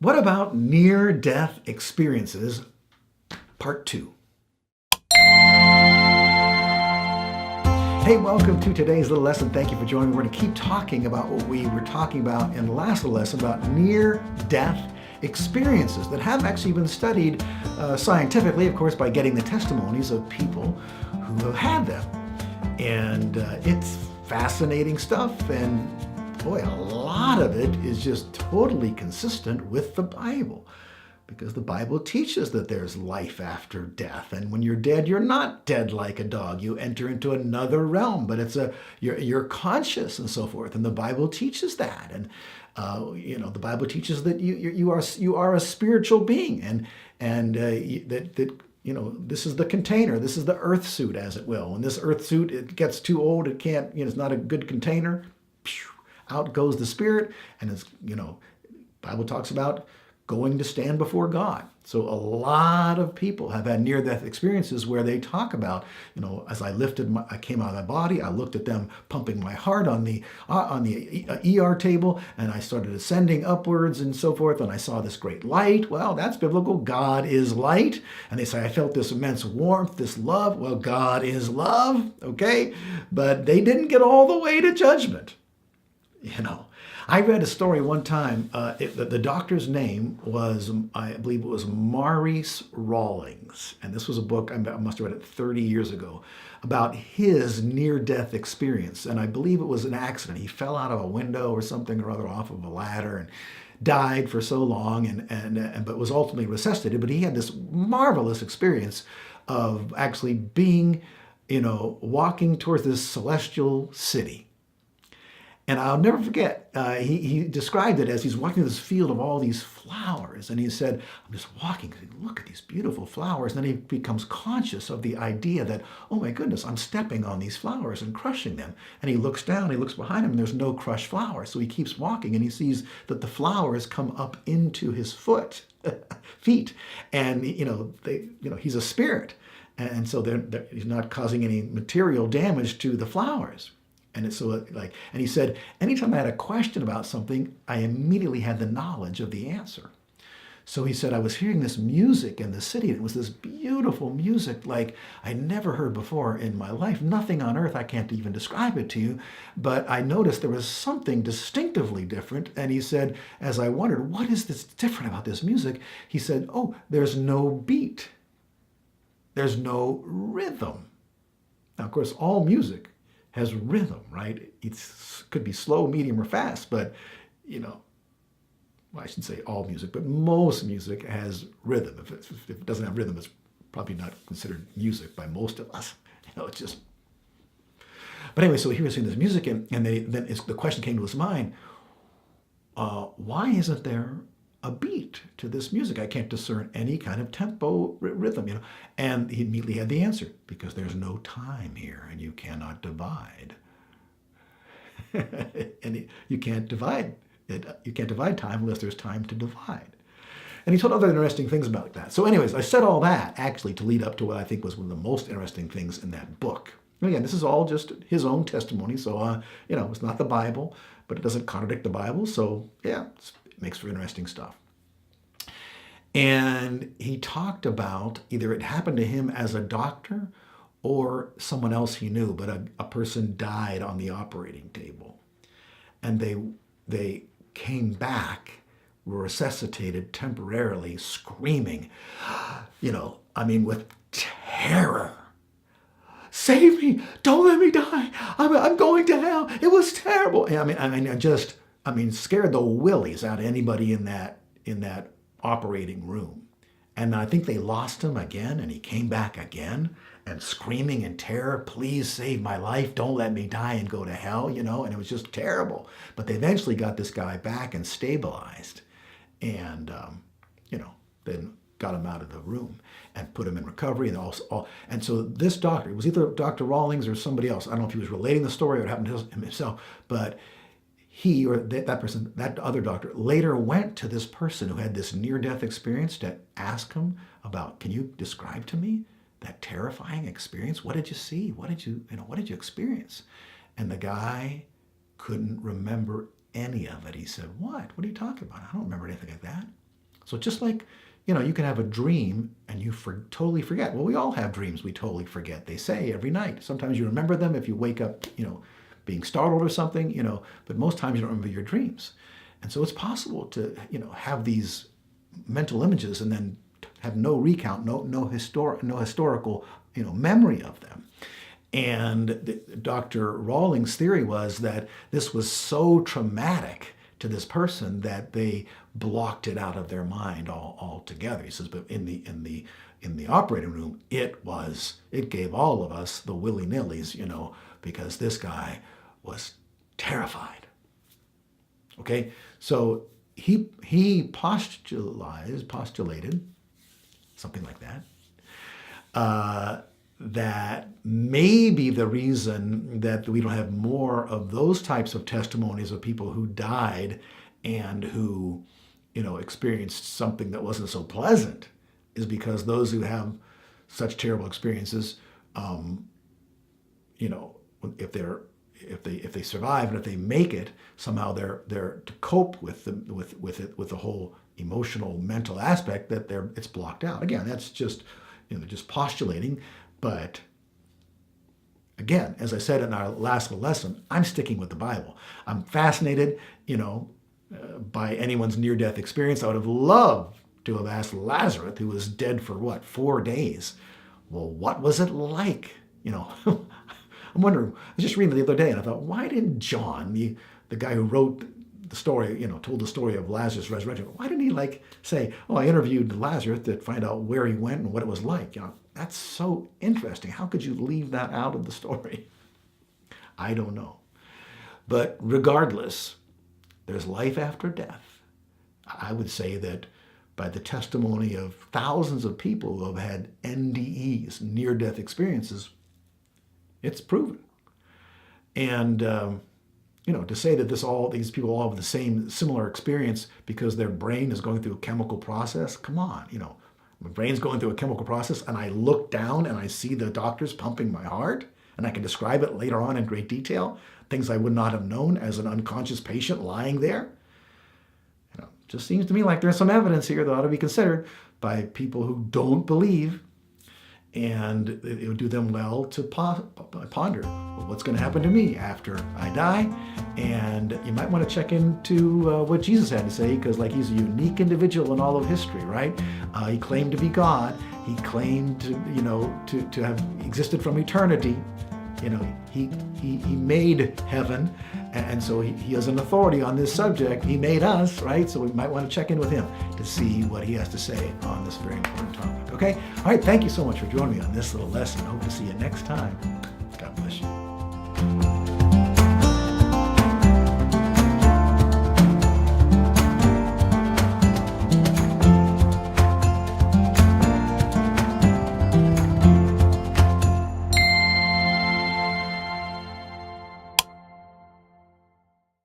What about near-death experiences, part 2? Hey, welcome to today's little lesson. Thank you for joining. We're going to keep talking about what we were talking about in the last lesson about near-death experiences that have actually been studied scientifically, of course, by getting the testimonies of people who have had them. And it's fascinating stuff, and boy, a lot of it is just totally consistent with the Bible, because the Bible teaches that there's life after death, and when you're dead, you're not dead like a dog. You enter into another realm, but you're conscious and so forth, and the Bible teaches that. And the Bible teaches that you are a spiritual being, and this is the container. This is the earth suit, as it will. When this earth suit, it gets too old, it can't, it's not a good container. Out goes the spirit, and it's, Bible talks about going to stand before God. So a lot of people have had near-death experiences where they talk about, as I came out of my body, I looked at them pumping my heart on the ER table, and I started ascending upwards and so forth, and I saw this great light. Well, that's biblical. God is light. And they say, I felt this immense warmth, this love. Well, God is love, okay? But they didn't get all the way to judgment. I read a story one time. The doctor's name was, I believe it was Maurice Rawlings. And this was a book, I must have read it 30 years ago, about his near-death experience. And I believe it was an accident. He fell out of a window or something or other off of a ladder and died for so long, but was ultimately resuscitated. But he had this marvelous experience of actually being, walking towards this celestial city. And I'll never forget, he described it as he's walking through this field of all these flowers. And he said, I'm just walking, look at these beautiful flowers. And then he becomes conscious of the idea that, oh my goodness, I'm stepping on these flowers and crushing them. And he looks down, he looks behind him, and there's no crushed flowers. So he keeps walking, and he sees that the flowers come up into his feet. And, he's a spirit. And so he's not causing any material damage to the flowers. And he said, anytime I had a question about something, I immediately had the knowledge of the answer. So he said, I was hearing this music in the city, and it was this beautiful music like I never heard before in my life. Nothing on earth, I can't even describe it to you, but I noticed there was something distinctively different. And he said, as I wondered, what is this different about this music? He said, oh, there's no beat. There's no rhythm. Now, of course, all music has rhythm, right? It could be slow, medium, or fast, but, well, I shouldn't say all music, but most music has rhythm. If it doesn't have rhythm, it's probably not considered music by most of us. It's just... But anyway, so he was seeing this music, and then the question came to his mind, why isn't there a beat to this music? I can't discern any kind of tempo rhythm, And he immediately had the answer, because there's no time here and you cannot divide. And you can't divide it. You can't divide time unless there's time to divide. And he told other interesting things about that. So anyways, I said all that actually to lead up to what I think was one of the most interesting things in that book. And again, this is all just his own testimony. So, it's not the Bible, but it doesn't contradict the Bible. So yeah, it makes for interesting stuff. And he talked about either it happened to him as a doctor or someone else he knew, but a person died on the operating table. And they came back, were resuscitated temporarily, screaming, with terror. Save me! Don't let me die! I'm going to hell! It was terrible! Scared the willies out of anybody in that operating room. And I think they lost him again, and he came back again and screaming in terror, please save my life, don't let me die and go to hell, and it was just terrible. But they eventually got this guy back and stabilized, and then got him out of the room and put him in recovery. And so this doctor, it was either Dr. Rawlings or somebody else, I don't know if he was relating the story or it happened to him himself, but he or that person, that other doctor, later went to this person who had this near-death experience to ask him about, can you describe to me that terrifying experience? What did you see? What did you experience? And the guy couldn't remember any of it. He said, what? What are you talking about? I don't remember anything like that. So just like, you can have a dream and you totally forget. Well, we all have dreams we totally forget. They say every night. Sometimes you remember them if you wake up, being startled or something, but most times you don't remember your dreams. And so it's possible to, have these mental images and then have no recount, no historical, memory of them. And Dr. Rawlings' theory was that this was so traumatic to this person that they blocked it out of their mind altogether. He says, but in the operating room, it gave all of us the willy-nillys, because this guy was terrified. Okay, so he postulated something like that. That may be the reason that we don't have more of those types of testimonies of people who died and who, experienced something that wasn't so pleasant, is because those who have such terrible experiences, if they survive and if they make it, somehow they're to cope with the whole emotional, mental aspect that it's blocked out. Again, that's just just postulating. But again, as I said in our last lesson, I'm sticking with the Bible. I'm fascinated, by anyone's near-death experience. I would have loved to have asked Lazarus, who was dead for 4 days. Well, what was it like? I'm wondering. I was just reading the other day, and I thought, why didn't John, the guy who wrote the story, told the story of Lazarus' resurrection, why didn't he say, oh, I interviewed Lazarus to find out where he went and what it was like? That's so interesting. How could you leave that out of the story? I don't know. But regardless, there's life after death. I would say that by the testimony of thousands of people who have had NDEs, near-death experiences, it's proven. And, to say that these people all have the same similar experience because their brain is going through a chemical process, come on, my brain's going through a chemical process and I look down and I see the doctors pumping my heart and I can describe it later on in great detail, things I would not have known as an unconscious patient lying there. Just seems to me like there's some evidence here that ought to be considered by people who don't believe, and it would do them well to ponder, well, what's going to happen to me after I die? And you might want to check into what Jesus had to say, because he's a unique individual in all of history, right? He claimed to be God. He claimed to have existed from eternity. He made heaven, and so he has an authority on this subject. He made us, right? So we might want to check in with him to see what he has to say on this very important topic. Okay? All right, thank you so much for joining me on this little lesson. Hope to see you next time. God bless you.